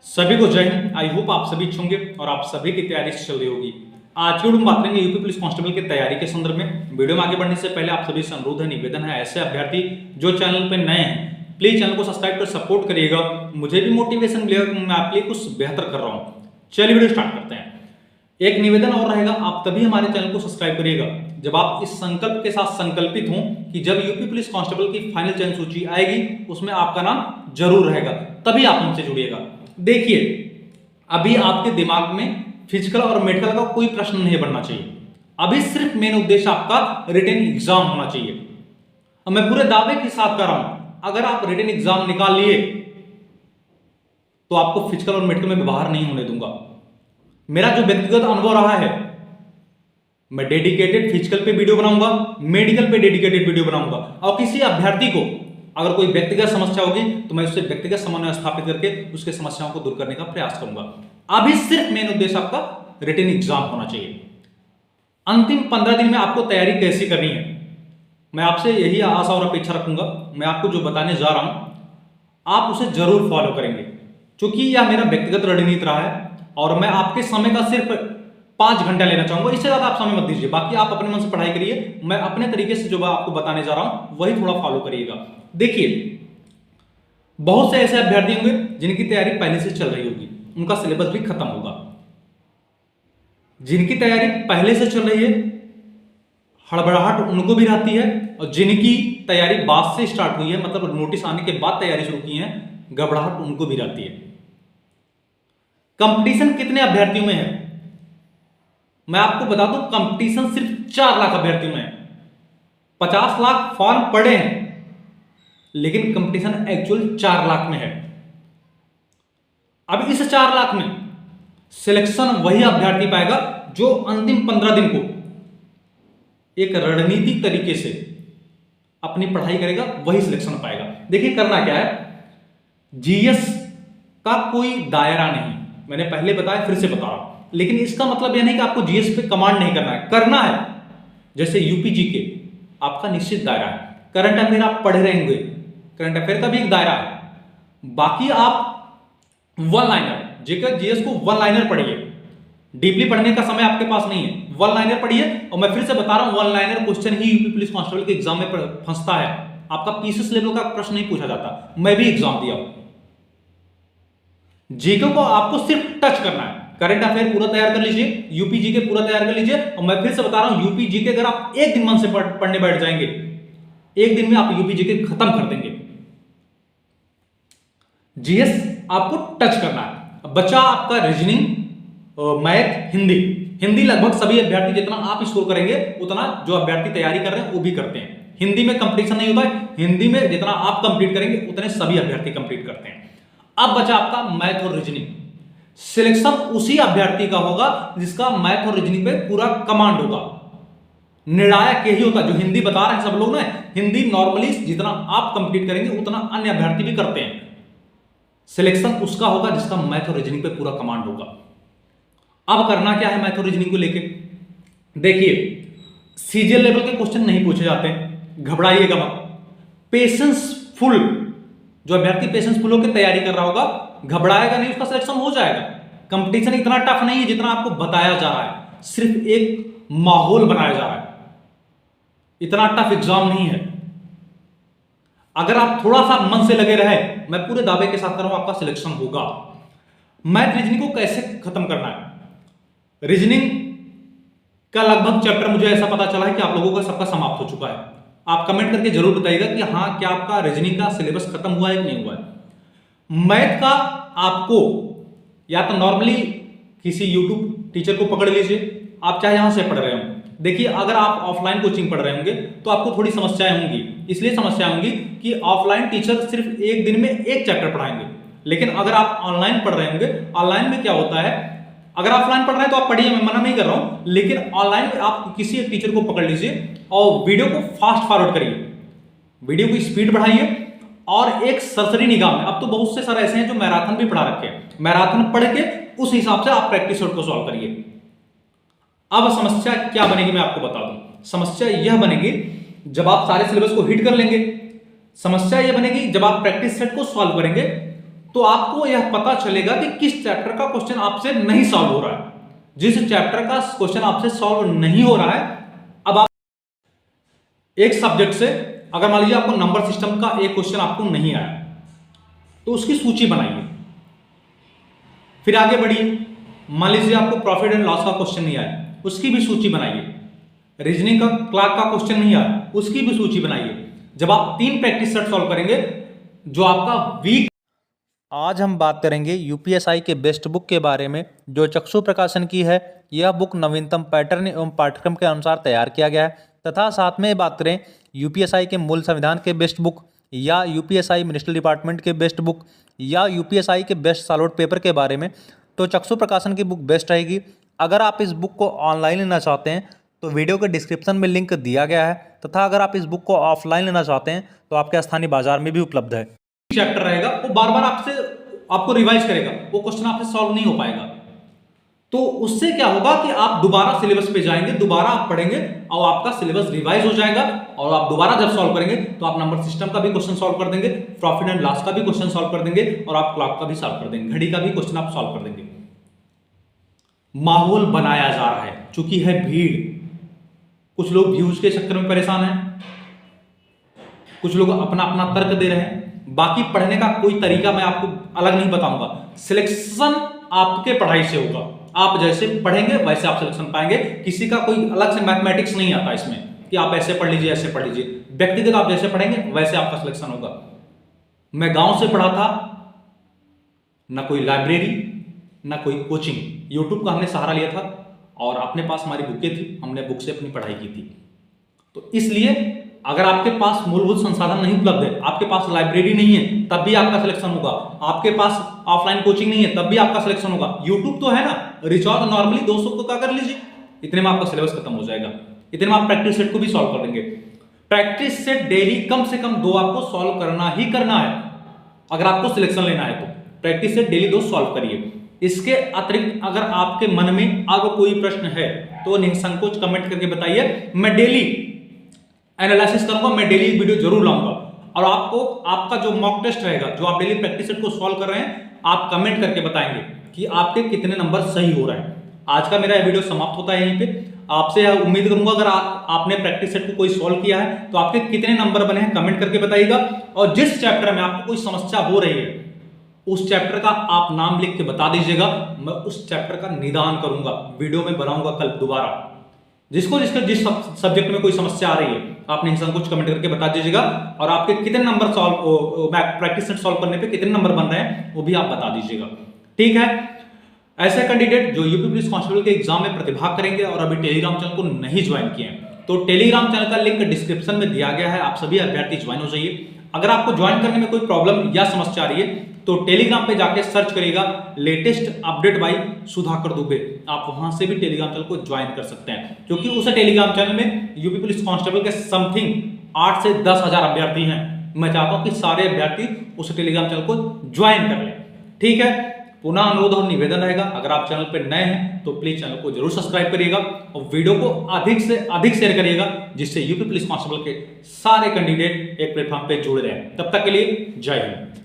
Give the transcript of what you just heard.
सभी को जय हिंद। आई होप आप सभी अच्छे होंगे और आप सभी की तैयारी चल रही होगी। आज की वीडियो में बात करेंगे यूपी पुलिस कांस्टेबल की तैयारी के संदर्भ में। वीडियो में आगे बढ़ने से पहले आप सभी से अनुरोध है, निवेदन है, ऐसे अभ्यर्थी जो चैनल पे नए हैं प्लीज चैनल को सब्सक्राइब कर सपोर्ट करिएगा। मुझे भी मोटिवेशन मिलेगा कि मैं आपके लिए कुछ बेहतर कर रहा हूँ। चलिए वीडियो स्टार्ट करते हैं। एक निवेदन और रहेगा, आप तभी हमारे चैनल को सब्सक्राइब करिएगा जब आप इस संकल्प के साथ संकल्पित हों कि जब यूपी पुलिस कांस्टेबल की फाइनल चयन सूची आएगी उसमें आपका नाम जरूर रहेगा, तभी आप हमसे जुड़िएगा। देखिए, अभी आपके दिमाग में फिजिकल और मेडिकल का कोई प्रश्न नहीं बनना चाहिए। अभी सिर्फ मेन उद्देश्य आपका रिटन एग्जाम होना चाहिए। अब मैं पूरे दावे के साथ कर रहा हूं, अगर आप रिटन एग्जाम निकाल लिए तो आपको फिजिकल और मेडिकल में बाहर नहीं होने दूंगा। मेरा जो व्यक्तिगत अनुभव रहा है, मैं डेडिकेटेड फिजिकल पे वीडियो बनाऊंगा, मेडिकल पे डेडिकेटेड वीडियो बनाऊंगा, और किसी अभ्यर्थी को अगर कोई व्यक्तिगत समस्या होगी तो मैं उससे व्यक्तिगत समन्वय स्थापित करके उसके समस्याओं को दूर करने का प्रयास करूंगा। अभी सिर्फ मेन उद्देश्य आपका रिटन एग्जाम होना चाहिए। अंतिम 15 दिन में आपको तैयारी कैसी करनी है, मैं आपसे यही आशा और अपेक्षा रखूंगा। मैं आपको जो बताने जा रहा हूं आप उसे जरूर फॉलो करेंगे, क्योंकि यह मेरा व्यक्तिगत रणनीति रहा है और मैं आपके समय का सिर्फ 5 घंटा लेना चाहूंगा। इससे ज्यादा आप समय मत दीजिए। बाकी आप अपने मन से पढ़ाई करिए, मैं अपने तरीके से जो मैं आपको बताने जा रहा हूं वही थोड़ा फॉलो करिएगा। देखिए, बहुत से ऐसे अभ्यर्थी होंगे जिनकी तैयारी पहले से चल रही होगी, उनका सिलेबस भी खत्म होगा। जिनकी तैयारी पहले से चल रही है हड़बड़ाहट उनको भी रहती है, और जिनकी तैयारी बाद से स्टार्ट हुई है, मतलब नोटिस आने के बाद तैयारी शुरू की है, घबराहट उनको भी रहती है। कंपटीशन कितने अभ्यर्थियों में है मैं आपको बता दूं, कंपटीशन सिर्फ 4 लाख अभ्यर्थियों में है। 50 लाख फॉर्म पड़े हैं लेकिन कंपटीशन एक्चुअल 4 लाख में है। अब इस 4 लाख में सिलेक्शन वही अभ्यर्थी पाएगा जो अंतिम 15 दिन को एक रणनीतिक तरीके से अपनी पढ़ाई करेगा, वही सिलेक्शन पाएगा। देखिए, करना क्या है, जीएस का कोई दायरा नहीं, मैंने पहले बताया, फिर से बता रहा हूं। लेकिन इसका मतलब यह नहीं कि आपको जीएस पे कमांड नहीं करना है। जैसे यूपी जीके आपका निश्चित दायरा है, करंट अफेयर आप पढ़ रहे होंगे, करंट अफेयर का भी एक दायरा है। बाकी आप वन लाइनर जेकर जीएस को वन लाइनर पढ़िए, डीपली पढ़ने का समय आपके पास नहीं है, वन लाइनर पढ़िए। और मैं फिर से बता रहा हूं, वन लाइनर क्वेश्चन ही यूपी पुलिस कांस्टेबल के एग्जाम में फंसता है। आपका पीसीएस लेवल का प्रश्न नहीं पूछा जाता। मैं भी एग्जाम दिया हूं। जीके को आपको सिर्फ टच करना है। करंट अफेयर पूरा तैयार कर लीजिए, यूपी जीके पूरा तैयार कर लीजिए। और मैं फिर से बता रहा हूं, यूपी जीके अगर आप एक दिन मन से पढ़ने बैठ जाएंगे, एक दिन में आप यूपी जीके खत्म कर देंगे। जीएस आपको टच करना है। बचा आपका रीजनिंग, मैथ, हिंदी लगभग सभी अभ्यर्थी जितना आप स्कोर करेंगे उतना जो अभ्यर्थी तैयारी कर रहे हैं वो भी करते हैं। हिंदी में कंपटीशन नहीं होता है, हिंदी में जितना आप कंप्लीट करेंगे उतने सभी अभ्यर्थी कंप्लीट करते हैं। अब बचा आपका मैथ और रीजनिंग। सिलेक्शन उसी अभ्यर्थी का होगा जिसका मैथ और रीजनिंग पे पूरा कमांड होगा। निर्णायक यही होता है। जो हिंदी बता रहे हैं सब लोग ना, हिंदी नॉर्मली जितना आप कंप्लीट करेंगे उतना अन्य अभ्यर्थी भी करते हैं। सिलेक्शन उसका होगा जिसका मैथ और रीजनिंग पे पूरा कमांड होगा। अब करना क्या है मैथ और रीजनिंग को लेके, देखिए, सीजीएल लेवल के क्वेश्चन नहीं पूछे जाते हैं, घबराइएगा मत। पेशेंस फुल, जो अभ्यर्थी पेशेंस फुल होकर तैयारी कर रहा होगा, घबराएगा नहीं, उसका सिलेक्शन हो जाएगा। कंपटीशन इतना टफ नहीं है जितना आपको बताया जा रहा है, सिर्फ एक माहौल बनाया जा रहा है। इतना टफ एग्जाम नहीं है। अगर आप थोड़ा सा मन से लगे रहे, मैं पूरे दावे के साथ कर रहा हूं आपका सिलेक्शन होगा। मैथ रीजनिंग को कैसे खत्म करना है, रीजनिंग का लगभग चैप्टर मुझे ऐसा पता चला है कि आप लोगों का सबका समाप्त हो चुका है। आप कमेंट करके जरूर बताइएगा कि हाँ, क्या आपका रीजनिंग का सिलेबस खत्म हुआ है कि नहीं हुआ है। मैथ का आपको या तो नॉर्मली किसी यूट्यूब टीचर को पकड़ लीजिए, आप चाहे यहां से पढ़ रहे हो। देखिए, अगर आप ऑफलाइन कोचिंग पढ़ रहे होंगे तो आपको थोड़ी समस्याएं होंगी। इसलिए समस्याएं होंगी कि ऑफलाइन टीचर सिर्फ एक दिन में एक चैप्टर पढ़ाएंगे। लेकिन अगर आप ऑनलाइन पढ़ रहे होंगे, ऑनलाइन में क्या होता है, अगर ऑफलाइन पढ़ रहे हैं तो आप पढ़िए, मैं मना नहीं कर रहा हूं। लेकिन ऑनलाइन में आप किसी एक टीचर को पकड़ लीजिए और वीडियो को फास्ट फॉरवर्ड करिए, वीडियो की स्पीड बढ़ाइए और एक सरसरी निगाह में। अब तो बहुत से सर ऐसे हैं जो मैराथन भी पढ़ा रखे हैं, मैराथन पढ़ के उस हिसाब से आप प्रैक्टिस सेट को सॉल्व करिए। अब समस्या क्या बनेगी मैं आपको बता दूं। समस्या यह बनेगी जब आप सारे सिलेबस को हिट कर लेंगे, समस्या यह बनेगी जब आप प्रैक्टिस सेट को सॉल्व करेंगे तो आपको यह पता चलेगा कि किस चैप्टर का क्वेश्चन आपसे नहीं सॉल्व हो रहा है। जिस चैप्टर का क्वेश्चन आपसे सॉल्व नहीं हो रहा है, अब आप एक सब्जेक्ट से अगर मान लीजिए आपको नंबर सिस्टम का एक क्वेश्चन आपको नहीं आया तो उसकी सूची बनाइए, फिर आगे बढ़िए। मान लीजिए आपको प्रॉफिट एंड लॉस का क्वेश्चन नहीं आया, उसकी भी सूची बनाइए। रीजनिंग का क्लार्क का क्वेश्चन नहीं आया, उसकी भी सूची बनाइए। जब आप 3 प्रैक्टिस सेट सॉल्व करेंगे, जो आपका वीक। आज हम बात करेंगे यूपीएसआई के बेस्ट बुक के बारे में, जो चक्षु प्रकाशन की है। यह बुक नवीनतम पैटर्न एवं पाठ्यक्रम के अनुसार तैयार किया गया है। तथा साथ में बात करें यूपीएसआई के मूल संविधान के बेस्ट बुक, या यूपीएसआई मिनिस्ट्री डिपार्टमेंट के बेस्ट बुक, या यूपीएसआई के बेस्ट सॉल्व्ड पेपर के बारे में, तो चक्षु प्रकाशन की बुक बेस्ट रहेगी। अगर आप इस बुक को ऑनलाइन लेना चाहते हैं तो वीडियो के डिस्क्रिप्शन में लिंक दिया गया है, तथा अगर आप इस बुक को ऑफलाइन लेना चाहते हैं तो आपके स्थानीय बाजार में भी उपलब्ध है। चैप्टर रहेगा वो बार बार आपको रिवाइज करेगा, वो क्वेश्चन आपसे सॉल्व नहीं हो पाएगा। तो उससे क्या होगा कि आप दोबारा सिलेबस पे जाएंगे, दोबारा आप पढ़ेंगे और आपका सिलेबस रिवाइज हो जाएगा, और आप दोबारा जब सॉल्व करेंगे तो आप नंबर सिस्टम का भी क्वेश्चन सॉल्व कर देंगे, प्रॉफिट एंड लॉस का भी क्वेश्चन सॉल्व कर देंगे, और आप क्लॉक का भी सॉल्व कर देंगे, घड़ी का भी क्वेश्चन आप सॉल्व कर देंगे। माहौल बनाया जा रहा है, चूंकि है भीड़। कुछ लोग व्यूज के चक्कर में परेशान हैं, कुछ लोग अपना अपना तर्क दे रहे हैं। बाकी पढ़ने का कोई तरीका मैं आपको अलग नहीं बताऊंगा। सिलेक्शन आपके पढ़ाई से होगा, आप जैसे पढ़ेंगे वैसे आप सिलेक्शन पाएंगे। किसी का कोई अलग से मैथमेटिक्स नहीं आता इसमें कि आप ऐसे पढ़ लीजिए ऐसे पढ़ लीजिए। व्यक्तिगत आप जैसे पढ़ेंगे वैसे आपका सिलेक्शन होगा। मैं गांव से पढ़ा था, ना कोई लाइब्रेरी ना कोई कोचिंग, यूट्यूब का हमने सहारा लिया था, और अपने पास हमारी बुकें थी, हमने बुक से अपनी पढ़ाई की थी। तो इसलिए अगर आपके पास मूलभूत संसाधन नहीं उपलब्ध है, आपके पास लाइब्रेरी नहीं है, तब भी आपका सिलेक्शन होगा। आपके पास ऑफलाइन कोचिंग नहीं है, तब भी आपका सिलेक्शन होगा। यूट्यूब तो है ना, रिचॉर्ज नॉर्मली 200 को क्या कर लीजिए, इतने में आपका सिलेबस खत्म हो जाएगा। इतने में आप प्रैक्टिस सेट को भी सॉल्व कर देंगे। प्रैक्टिस सेट डेली कम से कम 2 आपको सॉल्व करना ही करना है। अगर आपको सिलेक्शन लेना है तो प्रैक्टिस सेट डेली 2 सॉल्व करिए। इसके अतिरिक्त अगर आपके मन में अब कोई प्रश्न है तो निसंकोच कमेंट करके बताइए। मैं डेली एनालिसिस करूंगा, मैं डेली वीडियो जरूर लाऊंगा, और आपको आपका जो मॉक टेस्ट रहेगा, जो आप डेली प्रैक्टिस सेट को सॉल्व कर रहे हैं, आप कमेंट करके बताएंगे कि आपके कितने नंबर सही हो रहे हैं। आज का मेरा वीडियो समाप्त होता है यहीं पे। आपसे उम्मीद करूंगा अगर आपने प्रैक्टिस सेट को कोई सॉल्व किया है तो आपके कितने नंबर बने हैं कमेंट करके बताइएगा। और जिस चैप्टर में आपको कोई समस्या हो रही है उस चैप्टर का आप नाम लिख के बता दीजिएगा, मैं उस चैप्टर का निदान करूंगा, वीडियो में बनाऊंगा कल दोबारा। जिस सब्जेक्ट में कोई समस्या आ रही है आपने निसंकोच कमेंट करके बता दीजिएगा, और आपके कितने number solve practice set solve करने पे कितने नंबर बन रहे हैं वो भी आप बता दीजिएगा। ठीक है, ऐसे कैंडिडेट जो यूपी पुलिस कांस्टेबल के एग्जाम में प्रतिभाग करेंगे और अभी टेलीग्राम चैनल को नहीं ज्वाइन किए हैं तो टेलीग्राम चैनल का लिंक डिस्क्रिप्शन में दिया गया है, आप सभी अभ्यर्थी ज्वाइन हो जाइए। अगर आपको ज्वाइन करने में कोई प्रॉब्लम या समस्या आ रही है तो टेलीग्राम पे जाके सर्च करिएगा latest update bye Sudhakar Dubey, आप वहां से भी टेलीग्राम चैनल को ज्वाइन कर सकते हैं, क्योंकि उस टेलीग्राम चैनल में यूपी पुलिस कांस्टेबल के समथिंग 8 से 10 हजार अभ्यर्थी हैं। मैं चाहता हूं कि सारे अभ्यर्थी उस टेलीग्राम चैनल को ज्वाइन कर लें। ठीक है, पुनः अनुरोध और निवेदन रहेगा, अगर आप चैनल पर नए हैं तो प्लीज चैनल को जरूर सब्सक्राइब करिएगा और वीडियो को अधिक से अधिक शेयर करिएगा, जिससे यूपी पुलिस कांस्टेबल के सारे कैंडिडेट एक प्लेटफॉर्म पे जुड़ रहे हैं। तब तक के लिए जय हिंद।